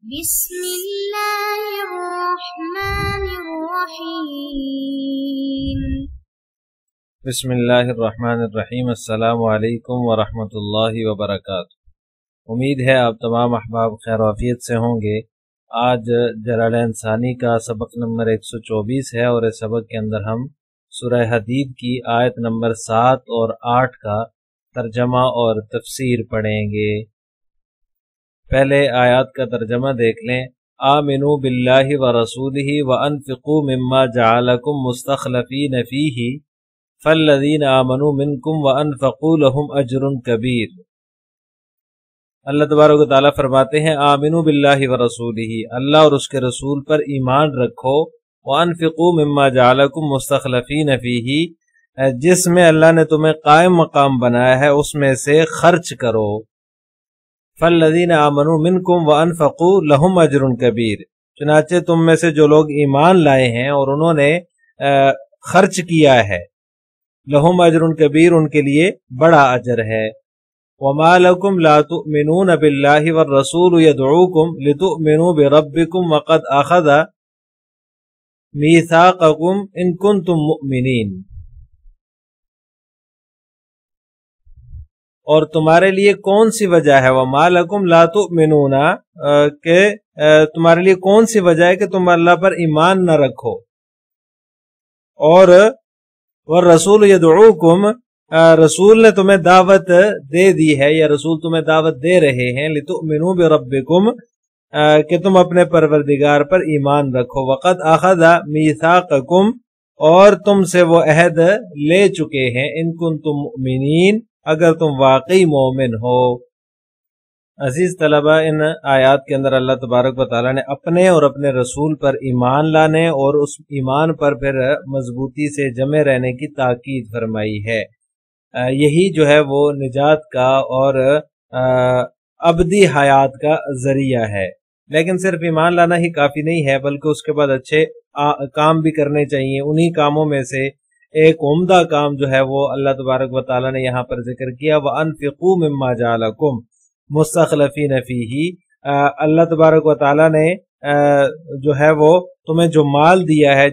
بسم اللہ الرحمن الرحیم بسم اللہ الرحمن الرحیم۔ السلام علیکم ورحمۃ اللہ وبرکاتہ۔ امید ہے آپ تمام احباب خیر و عافیت سے ہوں گے۔ آج جلالین ثانی کا سبق نمبر 124 ہے اور اس سبق کے اندر ہم سورہ حدید کی آیت نمبر 7 اور 8 کا ترجمہ اور تفسیر پڑھیں گے۔ پہلے آیات کا ترجمہ دیکھ لیں۔ آمنوا باللہ ورسولہ وانفقوا مما جعلکم مستخلفین فیہ فالذین آمنوا منکم وانفقوا لهم اجر کبیر۔ اللہ تبارک و تعالیٰ فرماتے ہیں آمنوا باللہ ورسولہ، اللہ اور اس کے رسول پر ایمان رکھو، وانفقوا مما جعلکم مستخلفین فیہ، جس میں اللہ نے تمہیں قائم مقام بنایا ہے اس میں سے خرچ کرو۔ فالذین آمنوا منکم وانفقوا لهم اجر کبیر، چنانچہ تم میں سے جو لوگ ایمان لائے ہیں اور انہوں نے خرچ کیا ہے، لهم اجر کبیر، ان کے لیے بڑا اجر ہے۔ وما لکم لا تؤمنون باللہ والرسول یدعوکم لتؤمنوا بربکم وقد اخذ میثاقکم ان کنتم مؤمنین، اور تمہارے لیے کون سی وجہ ہے، وما لکم لا تؤمنون، کہ تمہارے لیے کون سی وجہ ہے کہ تم اللہ پر ایمان نہ رکھو، اور والرسول یدعوکم، رسول نے تمہیں دعوت دے دی ہے یا رسول تمہیں دعوت دے رہے ہیں، لتؤمنوا بربکم، کہ تم اپنے پروردگار پر ایمان رکھو، وقد اخذ میثاقکم، اور تم سے وہ عہد لے چکے ہیں، ان کنتم مؤمنین، اگر تم واقعی مومن ہو۔ عزیز طلبہ، ان آیات کے اندر اللہ تبارک و تعالیٰ نے اپنے اور اپنے رسول پر ایمان لانے اور اس ایمان پر پھر مضبوطی سے جمے رہنے کی تاکید فرمائی ہے۔ یہی جو ہے وہ نجات کا اور ابدی حیات کا ذریعہ ہے۔ لیکن صرف ایمان لانا ہی کافی نہیں ہے، بلکہ اس کے بعد اچھے کام بھی کرنے چاہیے۔ انہی کاموں میں سے ایک عمدہ کام جو ہے وہ اللہ تبارک و تعالیٰ نے یہاں پر ذکر کیا، وَأَنفِقُوا مِمَّا جَعَلَكُمْ مُسْتَخْلَفِينَ فِيهِ، اللہ تبارک و تعالیٰ نے جو ہے وہ تمہیں جو مال دیا ہے،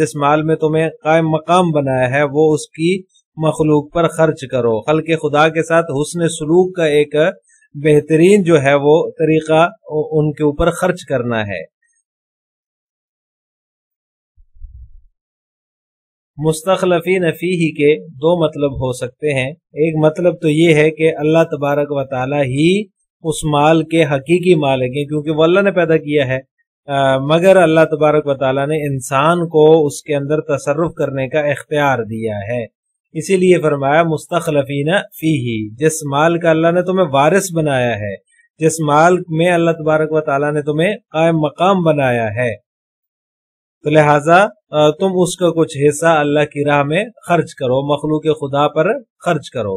جس مال میں تمہیں قائم مقام بنایا ہے، وہ اس کی مخلوق پر خرچ کرو۔ خلق خدا کے ساتھ حسن سلوک کا ایک بہترین جو ہے وہ طریقہ ان کے اوپر خرچ کرنا ہے۔ مستخلفین فیہ کے دو مطلب ہو سکتے ہیں۔ ایک مطلب تو یہ ہے کہ اللہ تبارک و تعالیٰ ہی اس مال کے حقیقی مالک ہیں، کیونکہ وہ اللہ نے پیدا کیا ہے، مگر اللہ تبارک و تعالیٰ نے انسان کو اس کے اندر تصرف کرنے کا اختیار دیا ہے۔ اسی لیے فرمایا مستخلفین فیہ، جس مال کا اللہ نے تمہیں وارث بنایا ہے، جس مال میں اللہ تبارک و تعالیٰ نے تمہیں قائم مقام بنایا ہے، تو لہٰذا تم اس کا کچھ حصہ اللہ کی راہ میں خرچ کرو، مخلوق خدا پر خرچ کرو۔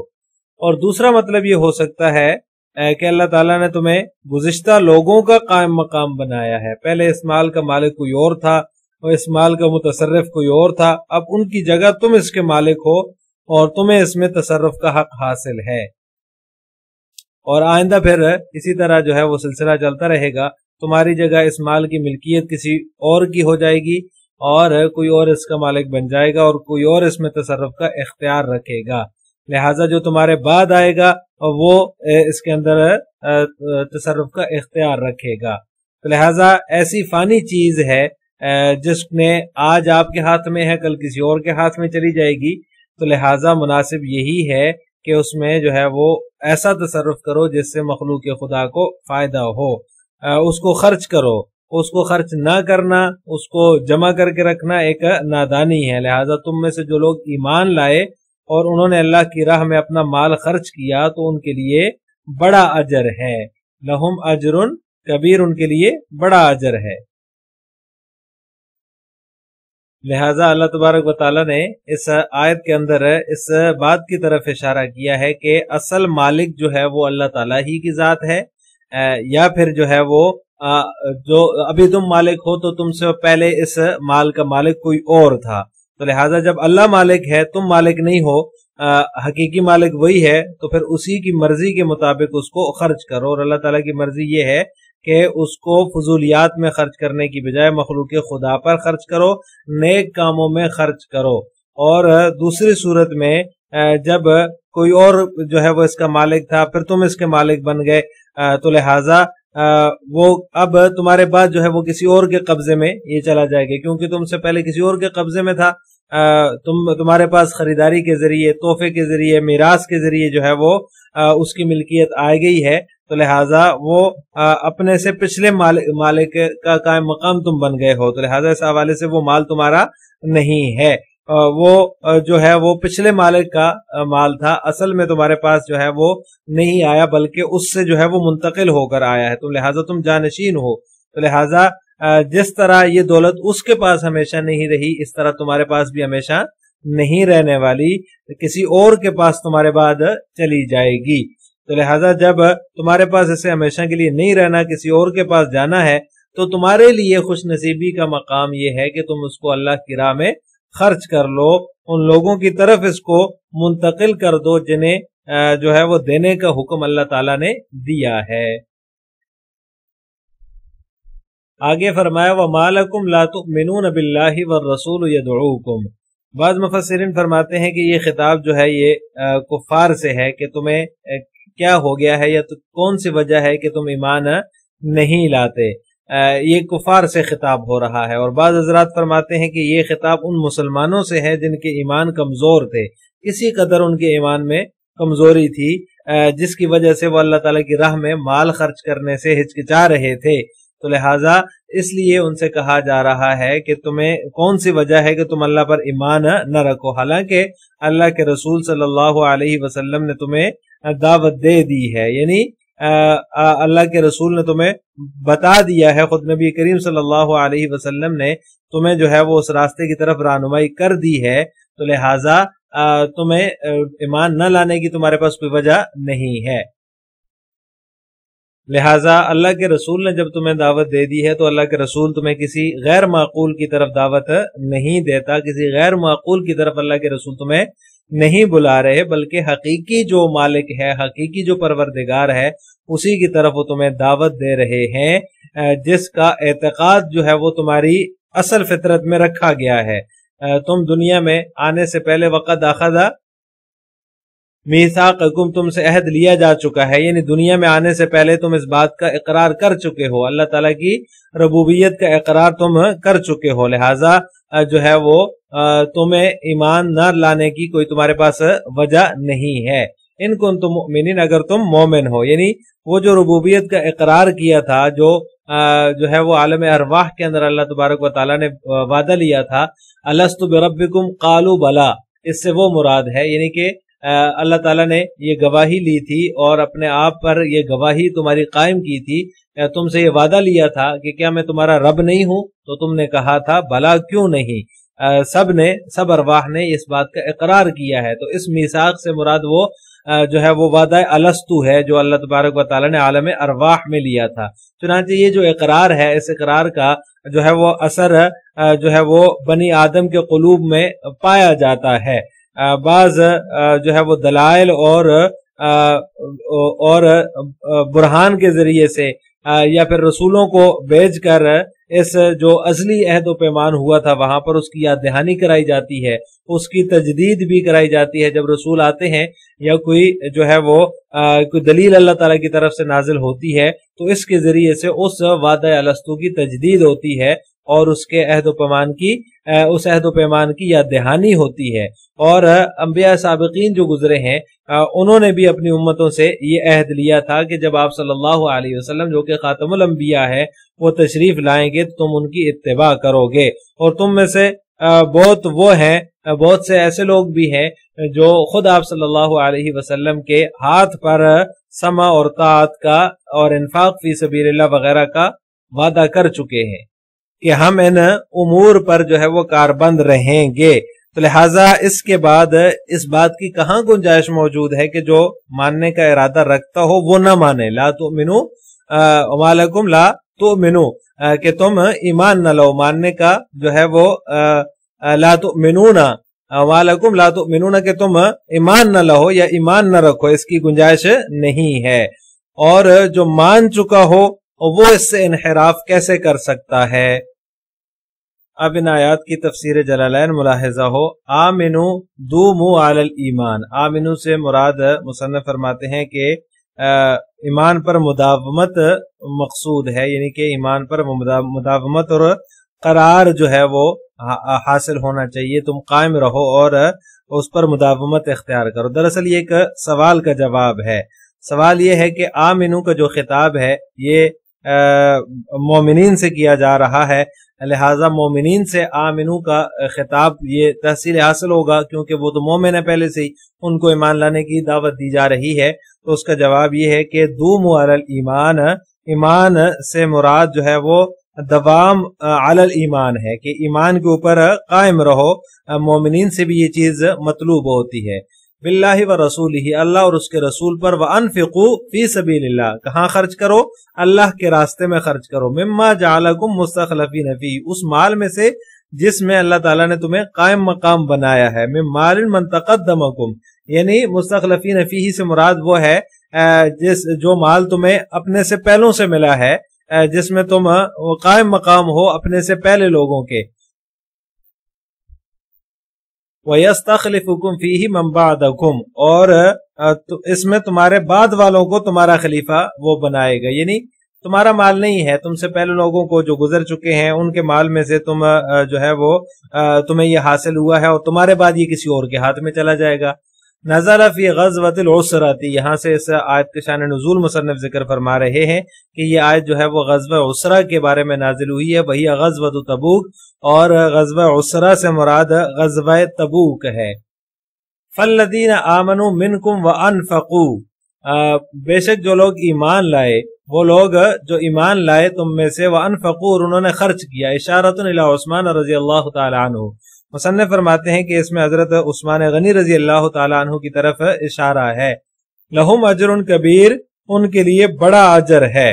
اور دوسرا مطلب یہ ہو سکتا ہے کہ اللہ تعالیٰ نے تمہیں گزشتہ لوگوں کا قائم مقام بنایا ہے۔ پہلے اس مال کا مالک کوئی اور تھا اور اس مال کا متصرف کوئی اور تھا، اب ان کی جگہ تم اس کے مالک ہو اور تمہیں اس میں تصرف کا حق حاصل ہے۔ اور آئندہ پھر اسی طرح جو ہے وہ سلسلہ چلتا رہے گا، تمہاری جگہ اس مال کی ملکیت کسی اور کی ہو جائے گی اور کوئی اور اس کا مالک بن جائے گا اور کوئی اور اس میں تصرف کا اختیار رکھے گا، لہٰذا جو تمہارے بعد آئے گا وہ اس کے اندر تصرف کا اختیار رکھے گا۔ تو لہٰذا ایسی فانی چیز ہے جس نے آج آپ کے ہاتھ میں ہے، کل کسی اور کے ہاتھ میں چلی جائے گی، تو لہٰذا مناسب یہی ہے کہ اس میں جو ہے وہ ایسا تصرف کرو جس سے مخلوق خدا کو فائدہ ہو، اس کو خرچ کرو۔ اس کو خرچ نہ کرنا، اس کو جمع کر کے رکھنا ایک نادانی ہے۔ لہٰذا تم میں سے جو لوگ ایمان لائے اور انہوں نے اللہ کی راہ میں اپنا مال خرچ کیا تو ان کے لیے بڑا اجر ہے، لہم اجر کبیر، ان کے لیے بڑا اجر ہے۔ لہٰذا اللہ تبارک و تعالیٰ نے اس آیت کے اندر اس بات کی طرف اشارہ کیا ہے کہ اصل مالک جو ہے وہ اللہ تعالیٰ ہی کی ذات ہے، یا پھر جو ہے وہ جو ابھی تم مالک ہو تو تم سے پہلے اس مال کا مالک کوئی اور تھا، تو لہٰذا جب اللہ مالک ہے تم مالک نہیں ہو، حقیقی مالک وہی ہے، تو پھر اسی کی مرضی کے مطابق اس کو خرچ کرو۔ اور اللہ تعالیٰ کی مرضی یہ ہے کہ اس کو فضولیات میں خرچ کرنے کی بجائے مخلوق خدا پر خرچ کرو، نیک کاموں میں خرچ کرو۔ اور دوسری صورت میں جب کوئی اور جو ہے وہ اس کا مالک تھا، پھر تم اس کے مالک بن گئے، تو لہٰذا وہ اب تمہارے بعد جو ہے وہ کسی اور کے قبضے میں یہ چلا جائے گا، کیونکہ تم سے پہلے کسی اور کے قبضے میں تھا۔ تمہارے پاس خریداری کے ذریعے، تحفے کے ذریعے، میراث کے ذریعے جو ہے وہ اس کی ملکیت آ گئی ہے، تو لہٰذا وہ اپنے سے پچھلے مالک کا قائم مقام تم بن گئے ہو، تو لہٰذا اس حوالے سے وہ مال تمہارا نہیں ہے، وہ جو ہے وہ پچھلے مالک کا مال تھا، اصل میں تمہارے پاس جو ہے وہ نہیں آیا، بلکہ اس سے جو ہے وہ منتقل ہو کر آیا ہے، تو لہٰذا تم جانشین ہو۔ تو لہٰذا جس طرح یہ دولت اس کے پاس ہمیشہ نہیں رہی، اس طرح تمہارے پاس بھی ہمیشہ نہیں رہنے والی، کسی اور کے پاس تمہارے بعد چلی جائے گی۔ تو لہٰذا جب تمہارے پاس اسے ہمیشہ کے لیے نہیں رہنا، کسی اور کے پاس جانا ہے، تو تمہارے لیے خوش نصیبی کا مقام یہ ہے کہ تم اس کو اللہ کی راہ میں خرچ کر لو، ان لوگوں کی طرف اس کو منتقل کر دو جنہیں جو ہے وہ دینے کا حکم اللہ تعالیٰ نے دیا ہے۔ آگے فرمایا وَمَا لَكُمْ لَا تُؤْمِنُونَ بِاللَّهِ وَالرَّسُولُ يَدْعُوكُمْ۔ بعض مفسرین فرماتے ہیں کہ یہ خطاب جو ہے یہ کفار سے ہے کہ تمہیں کیا ہو گیا ہے یا کون سی وجہ ہے کہ تم ایمان نہیں لاتے، یہ کفار سے خطاب ہو رہا ہے۔ اور بعض حضرات فرماتے ہیں کہ یہ خطاب ان مسلمانوں سے ہے جن کے ایمان کمزور تھے، کسی قدر ان کے ایمان میں کمزوری تھی، جس کی وجہ سے وہ اللہ تعالیٰ کی راہ میں مال خرچ کرنے سے ہچکچا رہے تھے، تو لہٰذا اس لیے ان سے کہا جا رہا ہے کہ تمہیں کون سی وجہ ہے کہ تم اللہ پر ایمان نہ رکھو، حالانکہ اللہ کے رسول صلی اللہ علیہ وسلم نے تمہیں دعوت دے دی ہے، یعنی اللہ کے رسول نے تمہیں بتا دیا ہے، خود نبی کریم صلی اللہ علیہ وسلم نے تمہیں جو ہے وہ اس راستے کی طرف رہنمائی کر دی ہے، تو لہٰذا تمہیں ایمان نہ لانے کی تمہارے پاس کوئی وجہ نہیں ہے۔ لہٰذا اللہ کے رسول نے جب تمہیں دعوت دے دی ہے تو اللہ کے رسول تمہیں کسی غیر معقول کی طرف دعوت نہیں دیتا، کسی غیر معقول کی طرف اللہ کے رسول تمہیں نہیں بلا رہے، بلکہ حقیقی جو مالک ہے، حقیقی جو پروردگار ہے، اسی کی طرف وہ تمہیں دعوت دے رہے ہیں، جس کا اعتقاد جو ہے وہ تمہاری اصل فطرت میں رکھا گیا ہے۔ تم دنیا میں آنے سے پہلے وقد اخذ میثاقکم، تم سے عہد لیا جا چکا ہے، یعنی دنیا میں آنے سے پہلے تم اس بات کا اقرار کر چکے ہو، اللہ تعالیٰ کی ربوبیت کا اقرار تم کر چکے ہو، لہٰذا جو ہے وہ تمہیں ایمان نہ لانے کی کوئی تمہارے پاس وجہ نہیں ہے۔ ان کنتم مؤمنین، اگر تم مومن ہو، یعنی وہ جو ربوبیت کا اقرار کیا تھا، جو ہے وہ عالم ارواح کے اندر اللہ تبارک و تعالیٰ نے وعدہ لیا تھا، الست بربکم قالوا بلا، اس سے وہ مراد ہے، یعنی کہ اللہ تعالیٰ نے یہ گواہی لی تھی اور اپنے آپ پر یہ گواہی تمہاری قائم کی تھی، تم سے یہ وعدہ لیا تھا کہ کیا میں تمہارا رب نہیں ہوں، تو تم نے کہا تھا بلا کیوں نہیں، سب ارواح نے اس بات کا اقرار کیا ہے، تو اس میثاق سے مراد وہ جو ہے وہ وعدہ الستو ہے جو اللہ تبارک و تعالیٰ نے عالم ارواح میں لیا تھا۔ چنانچہ یہ جو اقرار ہے، اس اقرار کا جو ہے وہ اثر جو ہے وہ بنی آدم کے قلوب میں پایا جاتا ہے، بعض جو ہے وہ دلائل اور برہان کے ذریعے سے یا پھر رسولوں کو بھیج کر اس جو اصلی عہد و پیمان ہوا تھا وہاں پر اس کی یاد دہانی کرائی جاتی ہے، اس کی تجدید بھی کرائی جاتی ہے۔ جب رسول آتے ہیں یا کوئی جو ہے وہ کوئی دلیل اللہ تعالیٰ کی طرف سے نازل ہوتی ہے تو اس کے ذریعے سے اس وعدہ الستو کی تجدید ہوتی ہے اور اس کے عہد و پیمان کی یاد دہانی ہوتی ہے۔ اور انبیاء سابقین جو گزرے ہیں انہوں نے بھی اپنی امتوں سے یہ عہد لیا تھا کہ جب آپ صلی اللہ علیہ وسلم جو کہ خاتم الانبیاء ہے وہ تشریف لائیں گے تو تم ان کی اتباع کرو گے، اور تم میں سے بہت سے ایسے لوگ بھی ہیں جو خود آپ صلی اللہ علیہ وسلم کے ہاتھ پر سمع اور طاعت کا اور انفاق فی سبیل اللہ وغیرہ کا وعدہ کر چکے ہیں کہ ہم ان امور پر جو ہے وہ کاربند رہیں گے۔ تو لہٰذا اس کے بعد اس بات کی کہاں گنجائش موجود ہے کہ جو ماننے کا ارادہ رکھتا ہو وہ نہ مانے، لا تؤمنوا وما لکم لا تؤمنوا، کہ تم ایمان نہ لو، ماننے کا جو ہے وہ لا تؤمنون وما لکم لا تؤمنون، کہ تم ایمان نہ لو یا ایمان نہ رکھو، اس کی گنجائش نہیں ہے۔ اور جو مان چکا ہو اور وہ اس سے انحراف کیسے کر سکتا ہے؟ اب ان آیات کی تفسیر جلالین ملاحظہ ہو، آمنو دومو علی الایمان، آمنو سے مراد مصنف فرماتے ہیں کہ ایمان پر مداومت مقصود ہے، یعنی کہ ایمان پر مداومت اور قرار جو ہے وہ حاصل ہونا چاہیے، تم قائم رہو اور اس پر مداومت اختیار کرو۔ دراصل یہ ایک سوال کا جواب ہے۔ سوال یہ ہے کہ آمنو کا جو خطاب ہے یہ مومنین سے کیا جا رہا ہے، لہٰذا مومنین سے آمنو کا خطاب یہ تحصیل حاصل ہوگا، کیونکہ وہ تو مومن ہے پہلے سے ہی، ان کو ایمان لانے کی دعوت دی جا رہی ہے۔ تو اس کا جواب یہ ہے کہ دوموا علی الایمان، ایمان سے مراد جو ہے وہ دوام علی الایمان ہے، کہ ایمان کے اوپر قائم رہو۔ مومنین سے بھی یہ چیز مطلوب ہوتی ہے۔ باللہ و رسولہ، اللہ اور اس کے رسول پر، وانفقوا فی سبیل اللہ، کہاں خرچ کرو؟ اللہ کے راستے میں خرچ کرو، مما جعلکم مستخلفین فیہ، اس مال میں سے جس میں اللہ تعالیٰ نے تمہیں قائم مقام بنایا ہے، من مال من تقدمکم، یعنی مستخلفین فیہ سے مراد وہ ہے جو مال تمہیں اپنے سے پہلوں سے ملا ہے، جس میں تم قائم مقام ہو اپنے سے پہلے لوگوں کے۔ وَيَسْتَخْلِفُكُمْ فِيهِ مَنْ بَعْدَكُمْ، اور اس میں تمہارے بعد والوں کو تمہارا خلیفہ وہ بنائے گا، یعنی تمہارا مال نہیں ہے، تم سے پہلے لوگوں کو جو گزر چکے ہیں ان کے مال میں سے تم جو ہے وہ تمہیں یہ حاصل ہوا ہے، اور تمہارے بعد یہ کسی اور کے ہاتھ میں چلا جائے گا۔ نزل فی غزوۃ العسرۃ، یہاں سے اس آیت کے شان نزول مصنف ذکر فرما رہے ہیں کہ یہ آیت جو ہے وہ غزوہ عسرہ کے بارے میں نازل ہوئی ہے، وہی غزوۃ تبوک، اور غزوہ عسرہ سے مراد غزوہ تبوک ہے۔ فالذین آمنوا منکم وانفقوا، بے شک جو لوگ ایمان لائے، وہ لوگ جو ایمان لائے تم میں سے، وانفقوا، اور انہوں نے خرچ کیا، اشارۃ الی عثمان رضی اللہ تعالی عنہ، مصنف فرماتے ہیں کہ اس میں حضرت عثمان غنی رضی اللہ تعالی عنہ کی طرف اشارہ ہے۔ لہم اجر کبیر، ان کے لیے بڑا اجر ہے۔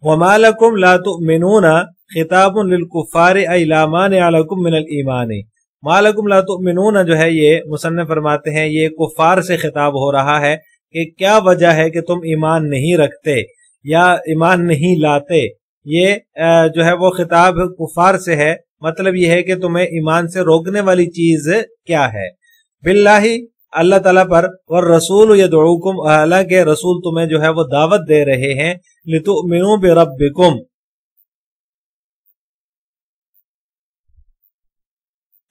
وما لکم لا تؤمنون، خطاب للکفار ای لا مانع لکم من الایمان، ما لکم لا تؤمنون جو ہے یہ مصنف فرماتے ہیں یہ کفار سے خطاب ہو رہا ہے کہ کیا وجہ ہے کہ تم ایمان نہیں رکھتے یا ایمان نہیں لاتے۔ یہ جو ہے وہ خطاب کفار سے ہے، مطلب یہ ہے کہ تمہیں ایمان سے روکنے والی چیز کیا ہے۔ باللہ، اللہ تعالیٰ پر، والرسول یدعوکم، حالانکہ رسول تمہیں جو ہے وہ دعوت دے رہے ہیں، لتؤمنوا بربکم،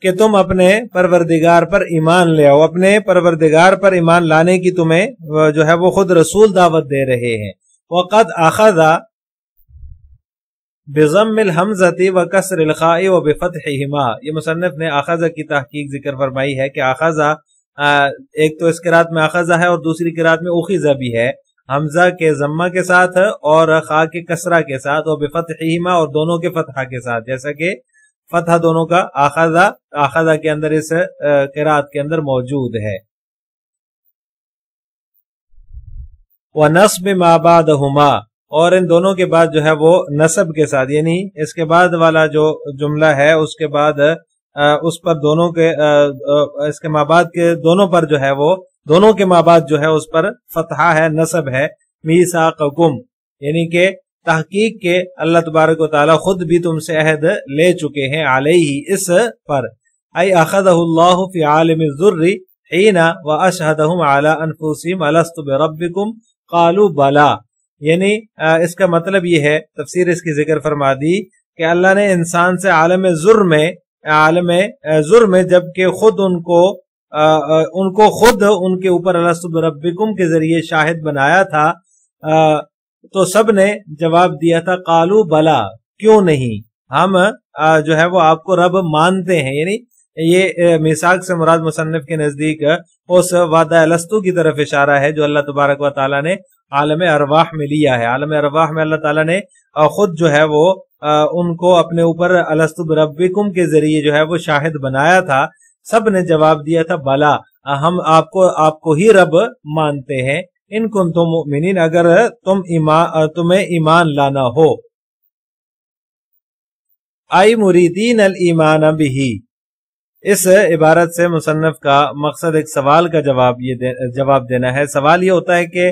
کہ تم اپنے پروردگار پر ایمان لے آؤ، اپنے پروردگار پر ایمان لانے کی تمہیں جو ہے وہ خود رسول دعوت دے رہے ہیں۔ وقد اخذ بضم الحمزۃ وکسر الخاء وبفتحہما، یہ مصنف نے اخذ کی تحقیق ذکر فرمائی ہے کہ اخذ، ایک تو اس قرات میں اخذ ہے اور دوسری قرات میں اخذ بھی ہے، حمزہ کے ضمہ کے ساتھ اور خاء کے کسرہ کے ساتھ، اور بفتحہما، اور دونوں کے فتحہ کے ساتھ، جیسا کہ فتح دونوں کا اخذ کے اندر اس قرات کے اندر موجود ہے۔ وَنَصْبِ مَا بَعْدَهُمَا، اور ان دونوں کے بعد جو ہے وہ نصب کے ساتھ، یعنی اس کے بعد والا جو جملہ ہے اس کے بعد اس پر دونوں کے اس کے ماں بعد کے دونوں پر جو ہے وہ دونوں کے ماں بعد جو ہے اس پر فتحہ ہے، نصب ہے، میثاقکم، یعنی کہ تحقیق کے اللہ تبارک و تعالی خود بھی تم سے عہد لے چکے ہیں، علیہ، اس پر، ای اخذہ اللہ فی عالم الذر حین واشہدہم علی انفسہم الست بربکم قالوا بلا، یعنی اس کا مطلب یہ ہے، تفسیر اس کی ذکر فرما دی کہ اللہ نے انسان سے عالم ذر میں جبکہ خود ان کو خود ان کے اوپر الست بربکم کے ذریعے شاہد بنایا تھا، تو سب نے جواب دیا تھا قالوا بلا، کیوں نہیں، ہم جو ہے وہ آپ کو رب مانتے ہیں، یعنی یہ میثاق سے مراد مصنف کے نزدیک اس وعدہ الستو کی طرف اشارہ ہے جو اللہ تبارک و تعالیٰ نے عالم ارواح میں لیا ہے۔ عالم ارواح میں اللہ تعالیٰ نے خود جو ہے وہ ان کو اپنے اوپر الست بربکم کے ذریعے جو ہے وہ شاہد بنایا تھا، سب نے جواب دیا تھا بلا، ہم آپ کو ہی رب مانتے ہیں، ان کنتم مؤمنین، اگر تمہیں ایمان لانا ہو۔ آئی مریدین الایمان بہ، اس عبارت سے مصنف کا مقصد ایک سوال کا جواب دینا ہے۔ سوال یہ ہوتا ہے کہ